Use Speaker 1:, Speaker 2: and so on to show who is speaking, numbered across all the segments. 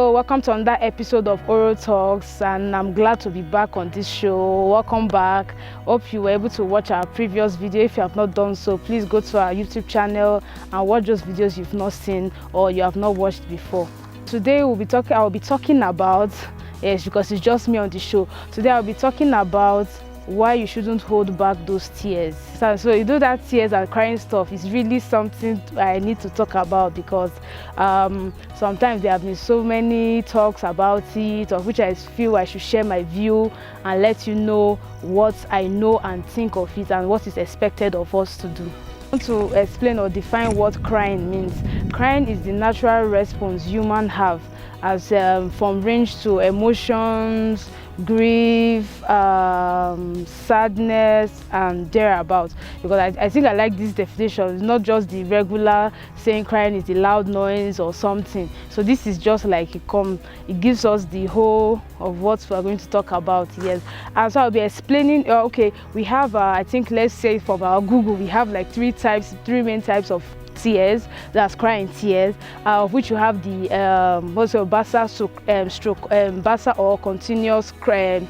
Speaker 1: So welcome to another episode of Orotalks, and I'm glad to be back on this show. Welcome back. Hope you were able to watch our previous video. If you have not done so, please go to our YouTube channel and watch those videos you've not seen or you have not watched before. Today I'll be talking about, yes, because it's just me on the show. Today I'll be talking about why you shouldn't hold back those tears. So you know that tears and crying stuff is really something I need to talk about, because sometimes there have been so many talks about it, of which I feel I should share my view and let you know what I know and think of it and what is expected of us to do. I want to explain or define what crying means. Crying is the natural response humans have as from range to emotions, grief, sadness, and thereabouts. Because I think I like this definition. It's not just the regular saying crying is the loud noise or something. So this is just like it gives us the whole of what we are going to talk about. Yes, and so I'll be explaining. Okay, we have I think, let's say from our Google, we have like three main types of tears. That's crying tears, of which you have the basa or continuous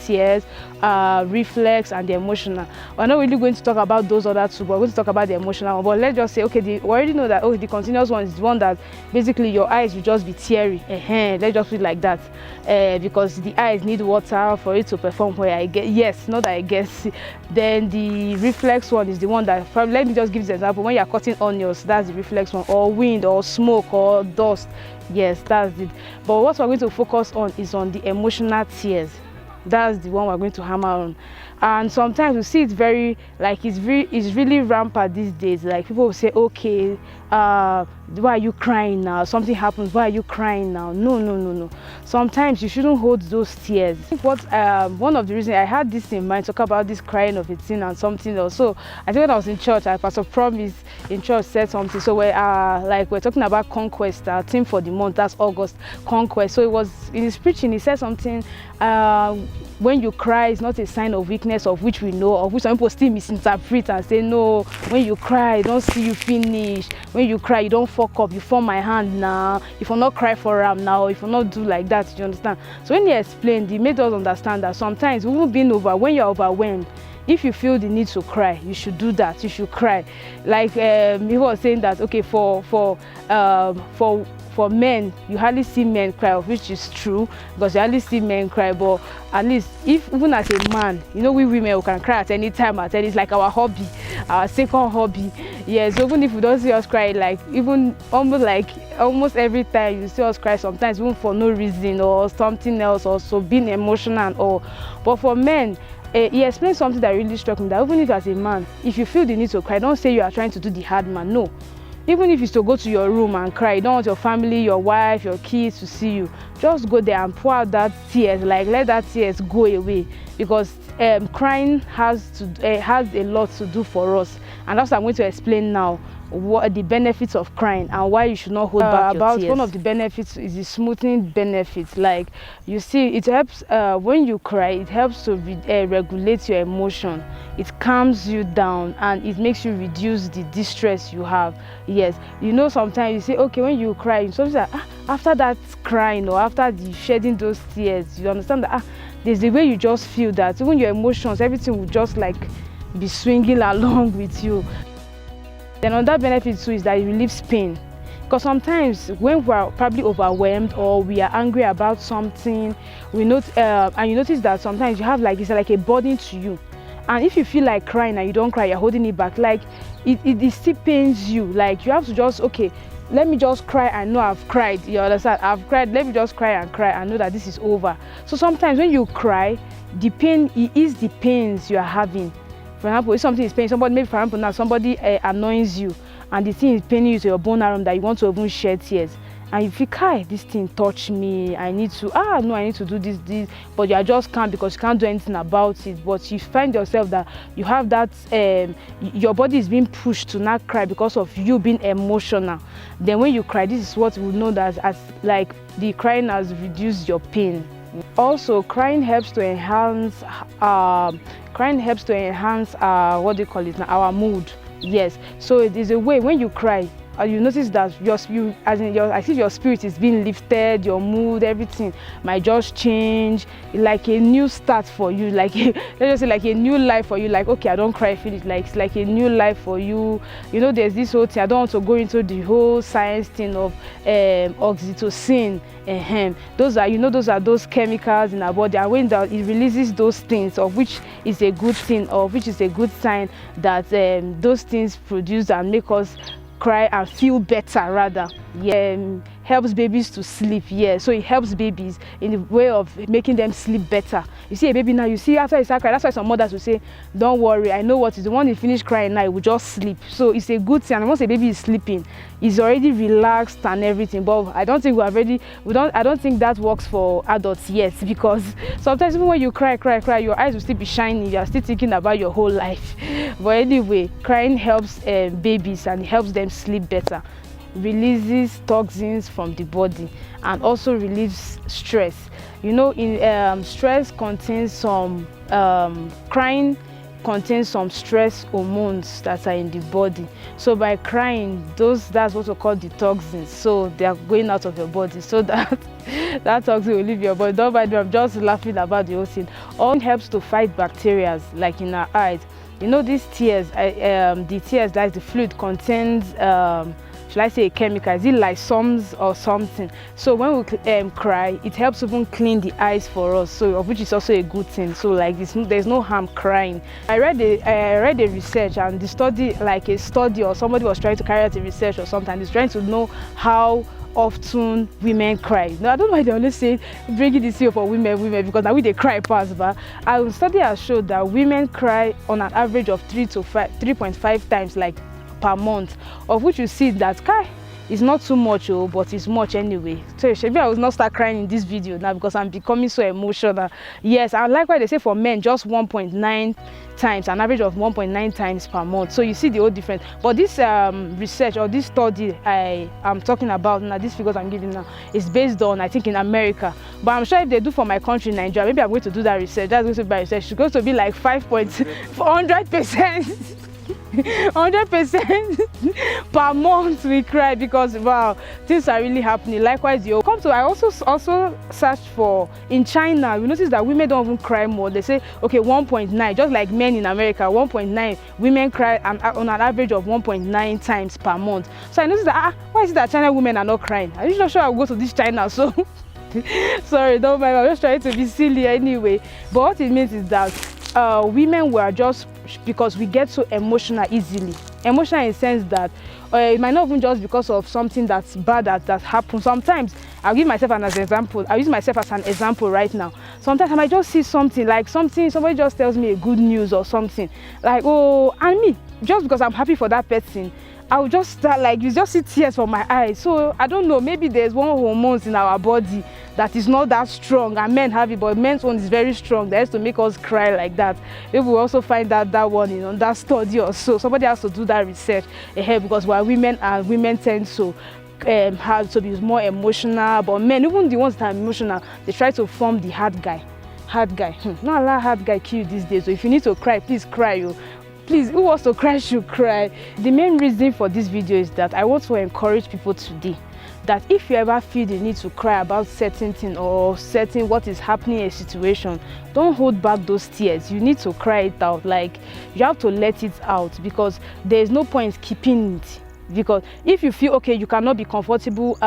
Speaker 1: tears, reflex, and the emotional. We're not really going to talk about those other two, but we're going to talk about the emotional one. But let's just say, okay, we already know that the continuous one is the one that basically your eyes will just be teary. Let's just put it like that, because the eyes need water for it to perform. Where I get, yes, not that I guess. Then the reflex one is the one that, let me just give you an example. When you're cutting onions, that's the reflex one, or wind or smoke or dust. Yes, that's it. But what we're going to focus on is on the emotional tears. That's the one we're going to hammer on. And sometimes we see it very, like, it's really rampant these days. Like, people will say, okay, why are you crying now? Something happens, why are you crying now? No. Sometimes you shouldn't hold those tears. I think one of the reasons I had this in mind, talk about this crying of a thing and something else. So I think when I was in church, Pastor Promise in church said something. So we're talking about conquest, our theme for the month, that's August, conquest. So it was in his preaching, he said something, when you cry, it's not a sign of weakness, of which we know, of which some people still misinterpret and say, no, when you cry, I don't see you finish. When you cry, you don't fuck up, you form my hand now. If you not cry for him now, if you not do like that, you understand? So when he explained, he made us understand that sometimes when you're overwhelmed, if you feel the need to cry, you should do that. You should cry. Like he was saying that, okay, for men, you hardly see men cry, which is true, because you hardly see men cry. But at least, even as a man, you know, we women, we can cry at any time, it's like our hobby, our second hobby. Yeah, so even if you don't see us cry, like even almost every time you see us cry, sometimes even for no reason or something else, or so being emotional and all. But for men, he explained something that really struck me, that even if as a man, if you feel the need to cry, don't say you are trying to do the hard man. No. Even if it's to go to your room and cry, you don't want your family, your wife, your kids to see you, just go there and pour out that tears, like let that tears go away, because crying has a lot to do for us, and that's what I'm going to explain now, what the benefits of crying and why you should not hold back your tears. One of the benefits is the smoothing benefits. Like, you see, it helps when you cry, it helps to regulate your emotion. It calms you down and it makes you reduce the distress you have. Yes, you know, sometimes you say, okay, when you cry, sometimes like, after that crying or after the shedding those tears, you understand that there's the way you just feel that even your emotions, everything will just like be swinging along with you. Then another benefit too is that it relieves pain. Because sometimes when we're probably overwhelmed or we are angry about something, and you notice that sometimes you have it's like a burden to you. And if you feel like crying and you don't cry, you're holding it back, like it still pains you. Like, you have to just, okay, let me just cry. I know I've cried. You understand? I've cried. Let me just cry and know that this is over. So sometimes when you cry, the pain, it is the pains you are having. For example, if something is paining somebody, maybe for example now somebody annoys you and the thing is paining you to your bone arm that you want to even shed tears, and you feel, kai, this thing touched me, I need to I need to do this, but you just can't, because you can't do anything about it. But you find yourself that you have that your body is being pushed to not cry because of you being emotional. Then when you cry, this is what we know that as like the crying has reduced your pain. Also, crying helps to enhance what do you call it now, our mood. Yes, so it is a way, when you cry, you notice that as if your spirit is being lifted, your mood, everything might just change, like a new start for you, like let's just say like a new life for you. Like, okay, I don't cry, finish. Like it's like a new life for you. You know, there's this whole thing. I don't want to go into the whole science thing of oxytocin. Those are those chemicals in our body, and when it releases those things, of which is a good thing, or which is a good sign that those things produce and make us cry and feel better rather. Helps babies to sleep. So it helps babies in the way of making them sleep better. You see a baby now, you see after he start crying, that's why some mothers will say, don't worry, I know what is the one he finish crying now, he will just sleep. So it's a good thing. And once a baby is sleeping, he's already relaxed and everything. But I don't think I don't think that works for adults yet, because sometimes even when you cry, your eyes will still be shining, you're still thinking about your whole life. But anyway, crying helps babies, and it helps them sleep better, releases toxins from the body, and also relieves stress. You know, in stress contains some crying contains some stress hormones that are in the body. So by crying, that's what we call the toxins. So they are going out of your body, so that that toxin will leave your body. Don't mind me, I'm just laughing about the whole thing. All helps to fight bacteria, like in our eyes. You know, these tears, the tears, like the fluid, contains should I say a chemical, is it lysomes or something? So when we cry, it helps even clean the eyes for us, so of which is also a good thing. So like this, there's no harm crying. I read a research, and the study, like a study, or somebody was trying to carry out a research or something. He's trying to know how often women cry. Now, I don't know why they always say bringing this here for women, because now we they cry past, but our study has showed that women cry on an average of 3.5 times, like per month, of which you see that cry is not too much, but it's much anyway. So maybe I will not start crying in this video now, because I'm becoming so emotional. Yes, and likewise they say for men just 1.9 times, an average of 1.9 times per month. So you see the whole difference. But this research, or this study I am talking about now, these figures I'm giving now, is based on, I think, in America. But I'm sure if they do for my country, Nigeria, maybe I'm going to do that research. That's going to be my research. It's going to be like 100%. 100% per month we cry, because wow, things are really happening. Likewise, I also searched for in China. You notice that women don't even cry more. They say okay, 1.9, just like men in America, 1.9, women cry on an average of 1.9 times per month. So I noticed that why is it that China women are not crying? I'm just not sure I'll go to this China, so sorry, don't mind, I'm just trying to be silly anyway. But what it means is that women were just, because we get so emotional easily. Emotional in the sense that it might not even just because of something that's bad that happens. Sometimes I'll give myself as an example. I'll use myself as an example right now. Sometimes I might just see something, somebody just tells me a good news or something, like, oh, and me, just because I'm happy for that person, I will just start, like, you just see tears from my eyes. So I don't know, maybe there's one hormones in our body that is not that strong, and men have it, but men's one is very strong, that has to make us cry like that. Maybe we'll also find that one in that study or so. Somebody has to do that research ahead, because while women tend to have to be more emotional, but men, even the ones that are emotional, they try to form the hard guy. Not allow hard guy kill these days. So if you need to cry, please cry. Please, who wants to cry should cry. The main reason for this video is that I want to encourage people today that if you ever feel the need to cry about certain thing or certain what is happening in a situation, don't hold back those tears. You need to cry it out. Like, you have to let it out, because there is no point keeping it. Because if you feel okay, you cannot be comfortable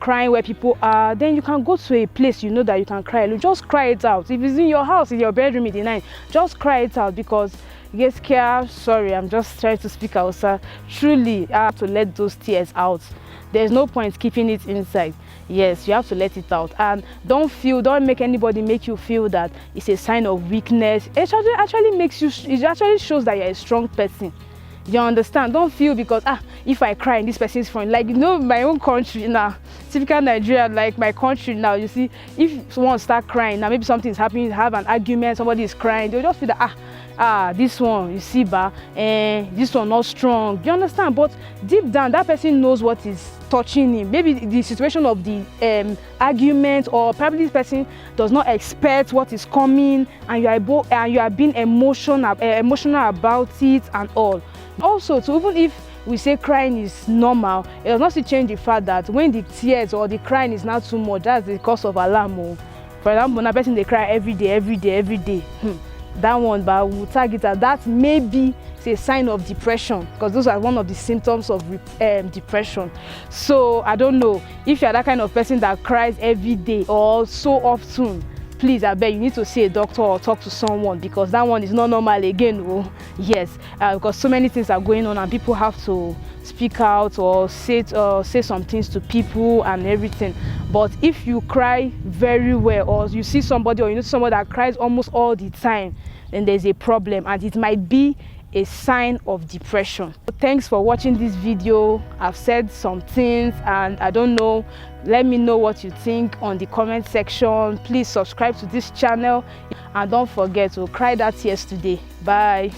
Speaker 1: crying where people are, then you can go to a place you know that you can cry. Just cry it out. If it's in your house, in your bedroom in the night, just cry it out, because get scared. Sorry, I'm just trying to speak out, sir. Truly, I have to let those tears out. There's no point keeping it inside. Yes, you have to let it out, and don't make anybody make you feel that it's a sign of weakness. It actually shows that you're a strong person. You understand? Don't feel because if I cry in this person's front, like, you know, my own country now, typical Nigeria, like my country now, you see, if someone start crying now, maybe something's happening, have an argument, somebody is crying, they'll just feel that this one, you see, this one not strong. You understand? But deep down, that person knows what is touching him. Maybe the situation of the argument, or probably this person does not expect what is coming, and you are being emotional about it and all. Also, even if we say crying is normal, it does not still change the fact that when the tears or the crying is not too much, that's the cause of alarm. For example, a person they cry every day, that one, but we'll tag it as that may be a sign of depression, because those are one of the symptoms of depression. So I don't know if you're that kind of person that cries every day or so often. Please, I beg you need to see a doctor or talk to someone, because that one is not normal again. Oh yes, because so many things are going on and people have to speak out or say some things to people and everything. But if you cry very well, or you see somebody, or you know somebody that cries almost all the time, then there's a problem, and it might be a sign of depression. Thanks for watching this video. I've said some things and I don't know, let me know what you think on the comment section. Please subscribe to this channel and don't forget to cry that tears today. Bye.